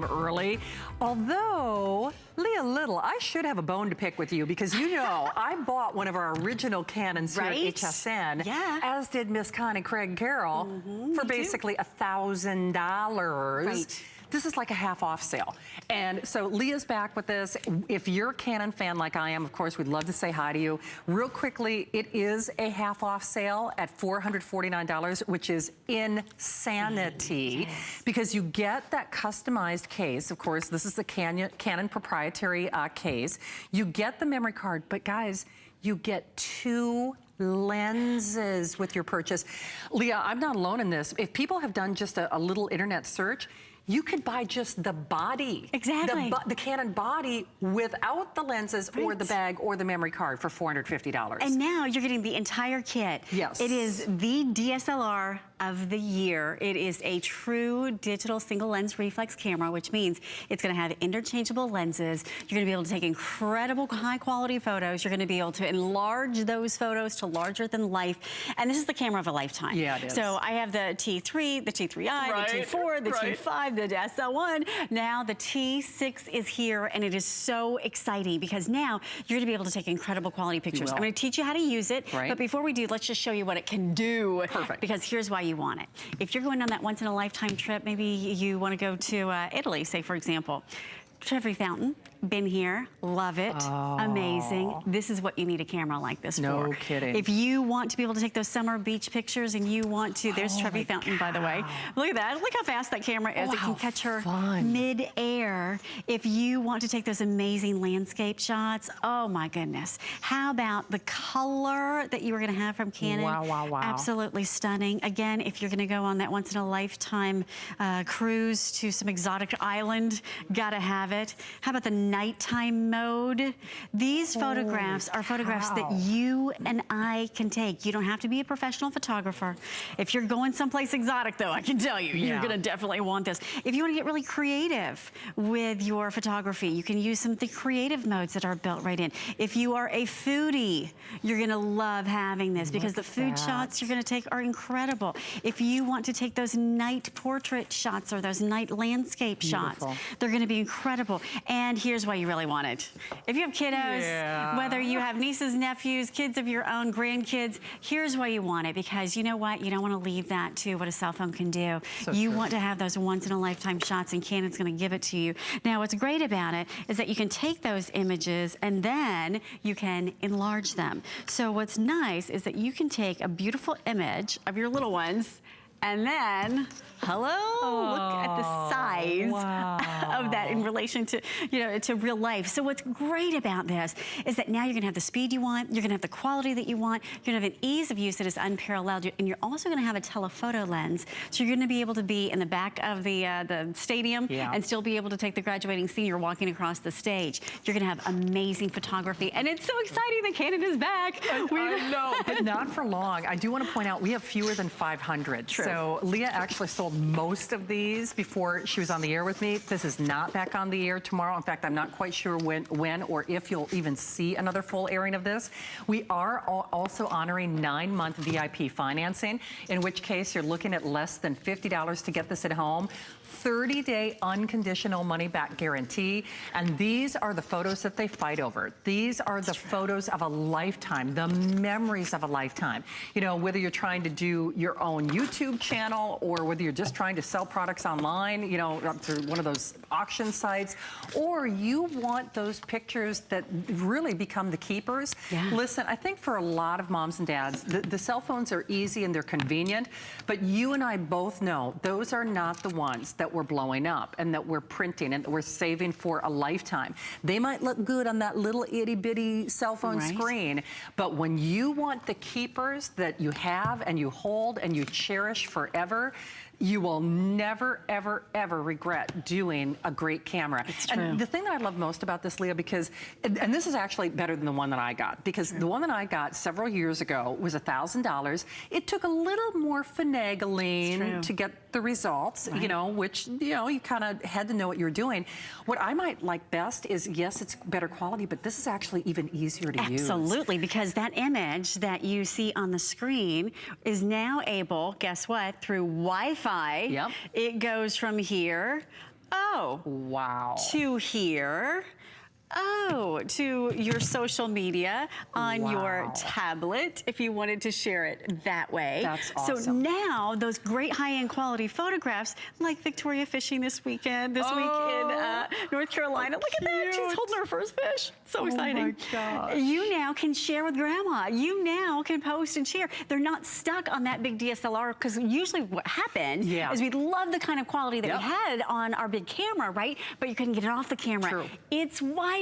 early. Although, Leah Little, I should have a bone to pick with you because you know I bought one of our original Canons here at HSN, as did Miss Connie Craig Carroll, for basically $1,000. Right. This is like a half off sale. And so Leah's back with this. If you're a Canon fan like I am, of course, we'd love to say hi to you. Real quickly, it is a half off sale at $449, which is insanity because you get that customized case. Of course, this is the Canon proprietary case. You get the memory card, but guys, you get 2 lenses with your purchase. Leah, I'm not alone in this. If people have done just a little internet search, you could buy just the body. Exactly. The Canon body without the lenses or the bag or the memory card for $450. And now you're getting the entire kit. Yes. It is the DSLR of the year. It is a true digital single lens reflex camera, which means it's gonna have interchangeable lenses. You're gonna be able to take incredible high quality photos. You're gonna be able to enlarge those photos to larger than life. And this is the camera of a lifetime. Yeah, it is. So I have the T3, the T3i, the T4, the T5, the SL1. Now the T6 is here, and it is so exciting because now you're gonna be able to take incredible quality pictures. I'm gonna teach you how to use it, but before we do, let's just show you what it can do. Perfect. Because here's why you want it. If you're going on that once in a lifetime trip, maybe you wanna go to Italy, say for example, Trevi Fountain, been here, love it, amazing. This is what you need a camera like this for. No kidding. If you want to be able to take those summer beach pictures and you want to, there's Trevi Fountain, by the way. Look at that, look how fast that camera is. It can catch her mid-air. If you want to take those amazing landscape shots, oh my goodness. How about the color that you were gonna have from Canon? Wow. Absolutely stunning. Again, if you're gonna go on that once in a lifetime cruise to some exotic island, gotta have it. How about the nighttime mode? These photographs are photographs that you and I can take. You don't have to be a professional photographer. If you're going someplace exotic though, I can tell you, you're gonna definitely want this. If you wanna get really creative with your photography, you can use some of the creative modes that are built right in. If you are a foodie, you're gonna love having this because the food shots you're gonna take are incredible. If you want to take those night portrait shots or those night landscape shots, they're gonna be incredible. And here's why you really want it. If you have kiddos, whether you have nieces, nephews, kids of your own, grandkids, here's why you want it, because you know what? You don't want to leave that to what a cell phone can do. You want to have those once in a lifetime shots, and Canon's going to give it to you. Now, what's great about it is that you can take those images and then you can enlarge them. So what's nice is that you can take a beautiful image of your little ones and then, look at the size of that in relation to, to real life. So what's great about this is that now you're gonna have the speed you want, you're gonna have the quality that you want, you're gonna have an ease of use that is unparalleled, and you're also gonna have a telephoto lens. So you're gonna be able to be in the back of the stadium and still be able to take the graduating senior walking across the stage. You're gonna have amazing photography, and it's so exciting that Canon is back. I know, but not for long. I do wanna point out, we have fewer than 500. True. So Leah actually sold most of these before she was on the air with me. This is not back on the air tomorrow. In fact, I'm not quite sure when or if you'll even see another full airing of this. We are also honoring 9-month VIP financing, in which case you're looking at less than $50 to get this at home. 30-day unconditional money-back guarantee, and these are the photos that they fight over. These are the photos of a lifetime, the memories of a lifetime. You know, whether you're trying to do your own YouTube channel or whether you're just trying to sell products online, through one of those auction sites, or you want those pictures that really become the keepers. Listen, I think for a lot of moms and dads, the cell phones are easy and they're convenient, but you and I both know those are not the ones that we're blowing up and that we're printing and that we're saving for a lifetime. They might look good on that little itty bitty cell phone screen, but when you want the keepers that you have and you hold and you cherish forever, you will never, ever, ever regret doing a great camera. And the thing that I love most about this, Leah, because, and this is actually better than the one that I got, because the one that I got several years ago was $1,000. It took a little more finagling to get the results, which, you kind of had to know what you were doing. What I might like best is, yes, it's better quality, but this is actually even easier to use. Absolutely, because that image that you see on the screen is now able, guess what, through Wi-Fi, it goes from here Oh. Wow. To here. Oh, to your social media on your tablet, if you wanted to share it that way. That's awesome. So now those great high-end quality photographs, like Victoria fishing this week in North Carolina. Look at that, she's holding her first fish. So exciting. Oh my gosh. You now can share with grandma. You now can post and share. They're not stuck on that big DSLR, because usually what happened is we love the kind of quality that we had on our big camera, right? But you couldn't get it off the camera. True. It's Wi-Fi.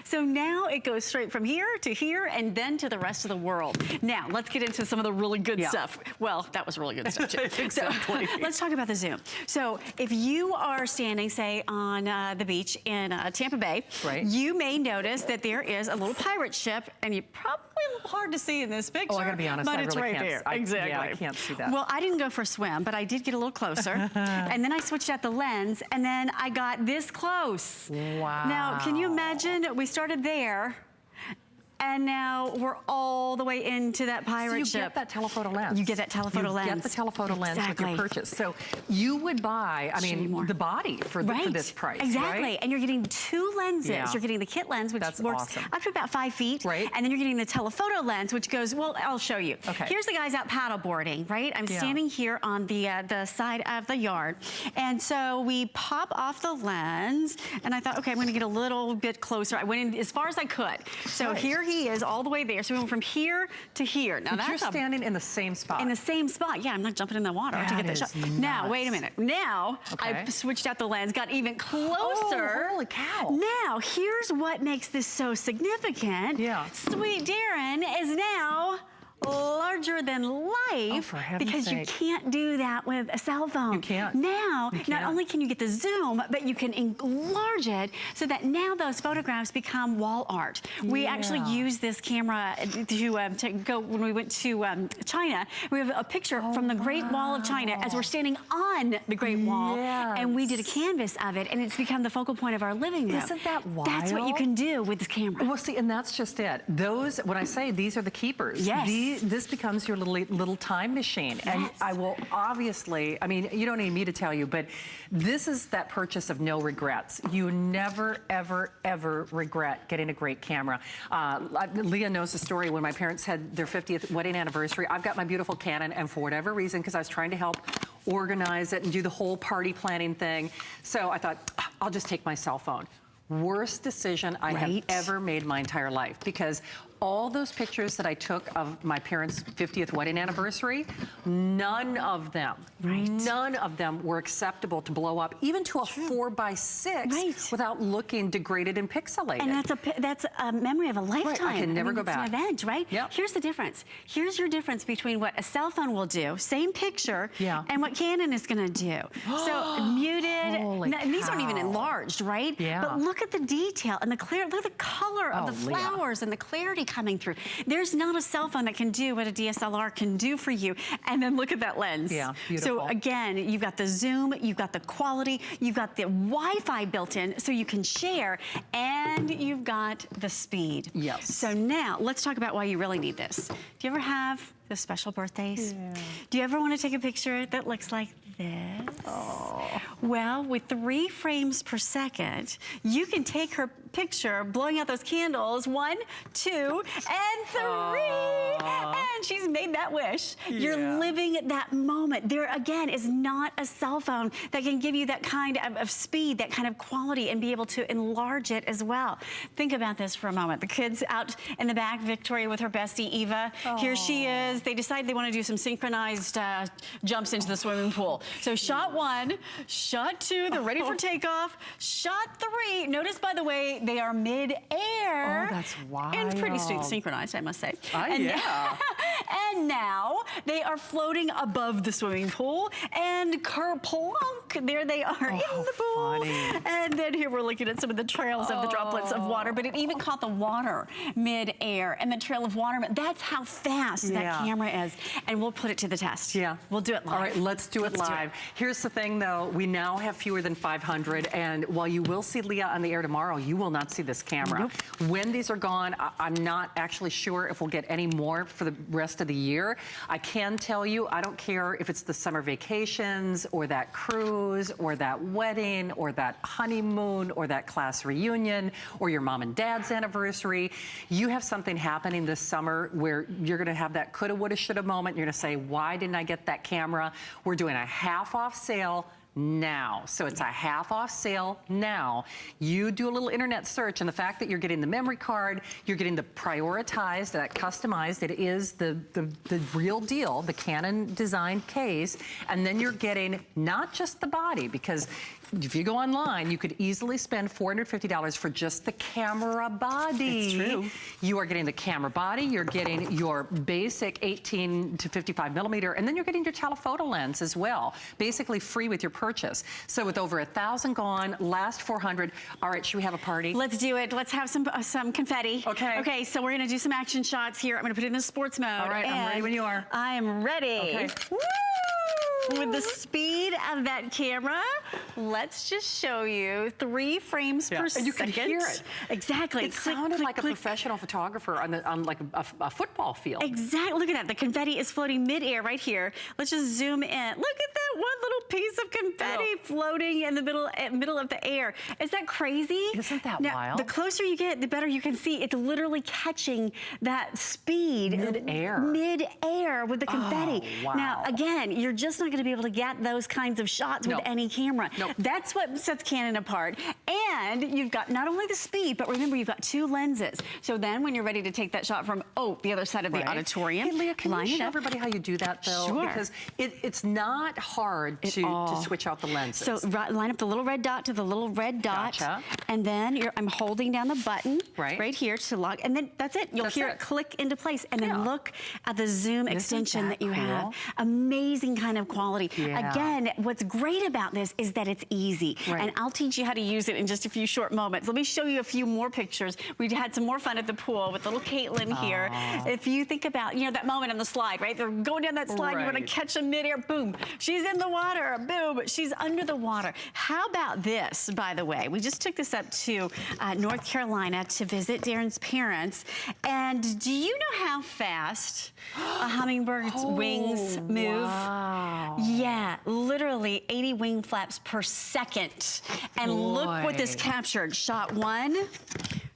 So now it goes straight from here to here and then to the rest of the world. Now, let's get into some of the really good stuff. Well, that was really good stuff too. Exactly. So, let's talk about the zoom. So if you are standing, say, on the beach in Tampa Bay, you may notice that there is a little pirate ship, and you probably a little hard to see in this picture. Oh, I gotta be honest, but I it's really right can't. there. Exactly. Yeah, I can't see that. Well, I didn't go for a swim, but I did get a little closer. And then I switched out the lens, and then I got this close. Wow. Now, can you imagine? We started there, and now we're all the way into that pirate ship. You get that telephoto lens. You get that telephoto lens. You get the telephoto lens with your purchase. So you would buy, I mean, the body for this price, Exactly. And you're getting two lenses. You're getting the kit lens, which works up to about 5 feet. Right. And then you're getting the telephoto lens, which goes, well, I'll show you. Okay. Here's the guys out paddleboarding, right? I'm standing here on the side of the yard. And so we pop off the lens, and I thought, okay, I'm gonna get a little bit closer. I went in as far as I could. So here he is all the way there. So we went from here to here. Now that's you're standing in the same spot. In the same spot. Yeah, I'm not jumping in the water to get that shot. Nuts. Now, wait a minute. Now, I've switched out the lens, got even closer. Oh, holy cow. Now, here's what makes this so significant. Sweet Darren is now larger than life, because you can't do that with a cell phone. You can't. Now, not only can you get the zoom, but you can enlarge it so that now those photographs become wall art. We actually use this camera to go, when we went to China, we have a picture from the Great Wall of China as we're standing on the Great Wall, and we did a canvas of it, and it's become the focal point of our living room. Isn't that wild? That's what you can do with this camera. Well, see, and that's just it. Those, when I say these are the keepers, this becomes your little time machine. And I will obviously, I mean, you don't need me to tell you, but this is that purchase of no regrets. You never, ever, ever regret getting a great camera. Leah knows the story. When my parents had their 50th wedding anniversary, I've got my beautiful Canon, and for whatever reason, because I was trying to help organize it and do the whole party planning thing, so I thought, I'll just take my cell phone. Worst decision I have ever made my entire life, because all those pictures that I took of my parents' 50th wedding anniversary, none of them were acceptable to blow up, even to a 4x6 without looking degraded and pixelated. And that's a memory of a lifetime. I can never go back. It's an event, right? Here's the difference. Here's your difference between what a cell phone will do, same picture, and what Canon is gonna do. So muted, and these aren't even enlarged, right? But look at the detail and the clear, look at the color of the flowers and the clarity coming through. There's not a cell phone that can do what a DSLR can do for you. And then look at that lens. Beautiful. So again, you've got the zoom, you've got the quality, you've got the Wi-Fi built in so you can share, and you've got the speed. So now let's talk about why you really need this. Do you ever have those special birthdays? Do you ever want to take a picture that looks like this? Well, with 3 frames per second, you can take her picture blowing out those candles, 1, 2, and 3. And she's made that wish. You're living that moment. There again is not a cell phone that can give you that kind of speed, that kind of quality, and be able to enlarge it as well. Think about this for a moment. The kids out in the back, Victoria with her bestie Eva. Here she is. They decide they want to do some synchronized jumps into the swimming pool. So shot 1, shot 2, they're ready for takeoff. Shot 3. Notice, by the way, they are mid-air. That's wild. And pretty synchronized, I must say. And now they are floating above the swimming pool, and kerplunk, there they are in the pool. And then here we're looking at some of the trails of the droplets of water, but it even caught the water mid-air and the trail of water. That's how fast that camera is. And we'll put it to the test. Yeah. We'll do it live. All right, let's do it live. Here's the thing though, we now have fewer than 500, and while you will see Leah on the air tomorrow, you will not see this camera. Nope. When these are gone, I'm not actually sure if we'll get any more for the rest of the year. I can tell you, I don't care if it's the summer vacations or that cruise or that wedding or that honeymoon or that class reunion or your mom and dad's anniversary. You have something happening this summer where you're gonna have that coulda, woulda, shoulda moment. You're gonna say, why didn't I get that camera? We're doing a half off sale now. So it's a half off sale now. You do a little internet search, and the fact that you're getting the memory card, you're getting the prioritized, that customized, it is the real deal, the Canon designed case, and then you're getting not just the body, because if you go online, you could easily spend $450 for just the camera body. It's true. You are getting the camera body, you're getting your basic 18 to 55 millimeter, and then you're getting your telephoto lens as well, basically free with your purchase. So with over 1,000 gone, last 400. All right, should we have a party? Let's do it. Let's have some confetti. Okay. Okay, so we're gonna do some action shots here. I'm gonna put it in the sports mode. All right, I'm ready when you are. I am ready. Okay. Woo! With the speed of that camera, let's just show you 3 frames per second. And you can hear it. Exactly. It sounded like a professional photographer on like a football field. Exactly. Look at that. The confetti is floating mid-air right here. Let's just zoom in. Look at that one little piece of confetti floating in the middle of the air. Is that crazy? Isn't that now, wild? The closer you get, the better you can see. It's literally catching that speed. Mid-air. Mid-air with the confetti. Oh, wow. Now, again, you're just not going to be able to get those kinds of shots with any camera. That's what sets Canon apart. And you've got not only the speed, but remember, you've got 2 lenses. So then when you're ready to take that shot from, the other side of the auditorium. Hey, Leah, can you show everybody how you do that, though? Sure. Because it's not hard to switch out the lenses. So line up the little red dot to the little red dot. Gotcha. And then I'm holding down the button right here to lock. And then that's it. You'll hear it click into place. And then look at the zoom extension that you have. Amazing kind of quality. Again, what's great about this is that it's easy. And I'll teach you how to use it in just a few short moments. Let me show you a few more pictures. We had some more fun at the pool with little Caitlin here. If you think about, that moment on the slide, right? They're going down that slide, you want to catch them midair, boom. She's in the water, boom. She's under the water. How about this, by the way? We just took this up to North Carolina to visit Darren's parents. And do you know how fast a hummingbird's wings move? Wow. Yeah, literally 80 wing flaps per second. And look what this captured. Shot 1,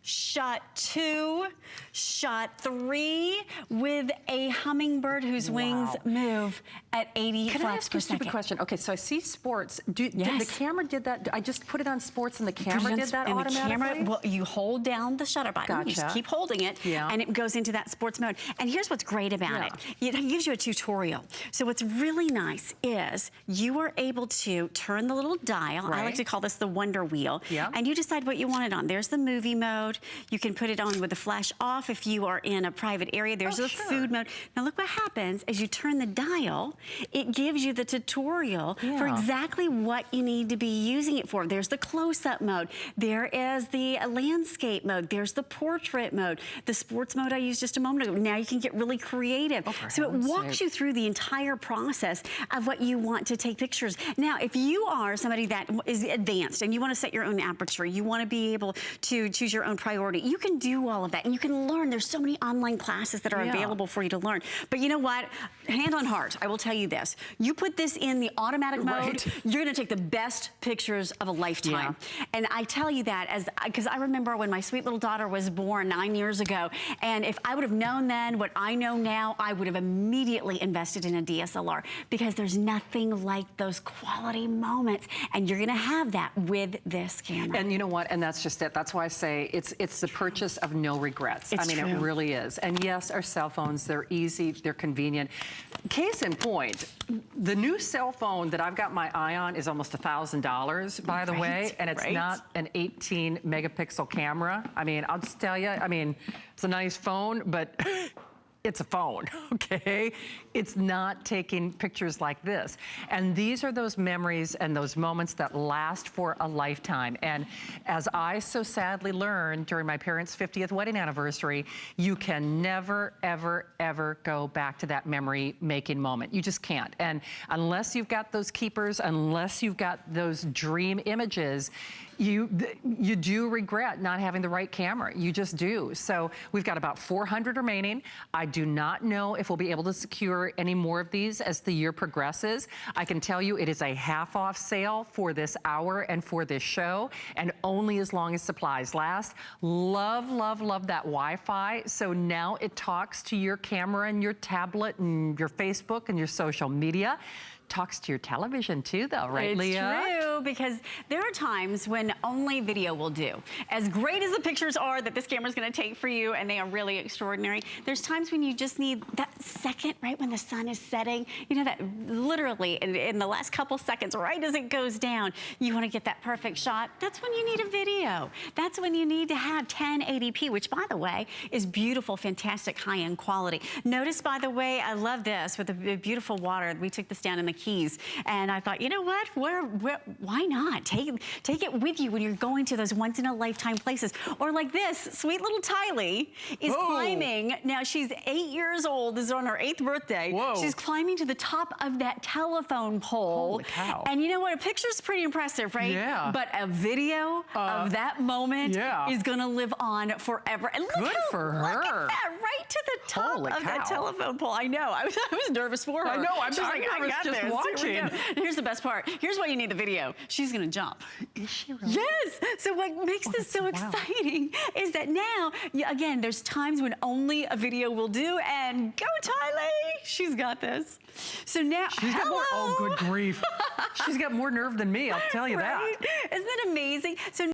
shot 2, shot 3 with a hummingbird whose wings move at 80 Can I flaps ask per you a stupid second. question? Okay, so I see sports. The camera did that? I just put it on sports and the camera did that automatically? Well, you hold down the shutter button. You just keep holding it, and it goes into that sports mode. And here's what's great about it. It gives you a tutorial. So what's really nice is you are able to turn the little dial. I like to call this the wonder wheel. And you decide what you want it on. There's the movie mode. You can put it on with the flash off if you are in a private area. There's the food mode. Now look what happens as you turn the dial. It gives you the tutorial for exactly what you need to be using it for. There's the close-up mode. There is the landscape mode. There's the portrait mode. The sports mode I used just a moment ago. Now you can get really creative. So it walks you through the entire process of what you want to take pictures. Now, if you are somebody that is advanced and you want to set your own aperture, you want to be able to choose your own priority, you can do all of that and you can learn. There's so many online classes that are available for you to learn. But you know what? Hand on heart, I will tell you this. You put this in the automatic mode, you're going to take the best pictures of a lifetime. And I tell you that because I remember when my sweet little daughter was born 9 years ago, and if I would have known then what I know now, I would have immediately invested in a DSLR because there's nothing like those quality moments, and you're going to have that with this camera. And you know what? And that's just it. That's why I say it's the purchase of no regrets. I mean, it really is. And yes, our cell phones, they're easy, they're convenient. Case in point, the new cell phone that I've got my eye on is almost $1,000, by the way, and it's not an 18 megapixel camera. I mean, I'll just tell you, I mean, it's a nice phone, but it's a phone, okay? It's not taking pictures like this. And these are those memories and those moments that last for a lifetime. And as I so sadly learned during my parents' 50th wedding anniversary, you can never, ever, ever go back to that memory-making moment. You just can't. And unless you've got those keepers, unless you've got those dream images, you do regret not having the right camera. You just do. So we've got about 400 remaining. I do not know if we'll be able to secure any more of these as the year progresses. I can tell you it is a half-off sale for this hour and for this show, and only as long as supplies last. Love, love, love that Wi-Fi. So now it talks to your camera and your tablet and your Facebook and your social media. Talks to your television too, though, right, Leah? It's true, because there are times when only video will do. As great as the pictures are that this camera is going to take for you, and they are really extraordinary, there's times when you just need that second, right when the sun is setting, you know, that literally in the last couple seconds, right as it goes down, you want to get that perfect shot. That's when you need a video. That's when you need to have 1080p, which, by the way, is beautiful, fantastic, high-end quality. Notice, by the way, I love this with the beautiful water. We took this down in the Keys, and I thought, you know what, why not take it with you when you're going to those once-in-a-lifetime places. Or like this, sweet little Tylee is climbing. Now, she's 8 years old. This is on her 8th birthday. Whoa. She's climbing to the top of that telephone pole. Holy cow. And you know what, a picture's pretty impressive, right? Yeah. But a video of that moment is gonna live on forever. And look for her. Look at that, right to the top of that telephone pole. I know, I was nervous for her. I know, I'm She's like, nervous I got just this. watching. Here's the best part. Here's why you need the video. She's gonna jump. Is she really? Yes. So what makes this so exciting is that now, again, there's times when only a video will do, and go Tylee, she's got this. So now, she's got more, oh good grief. She's got more nerve than me, I'll tell you that. Isn't that amazing? So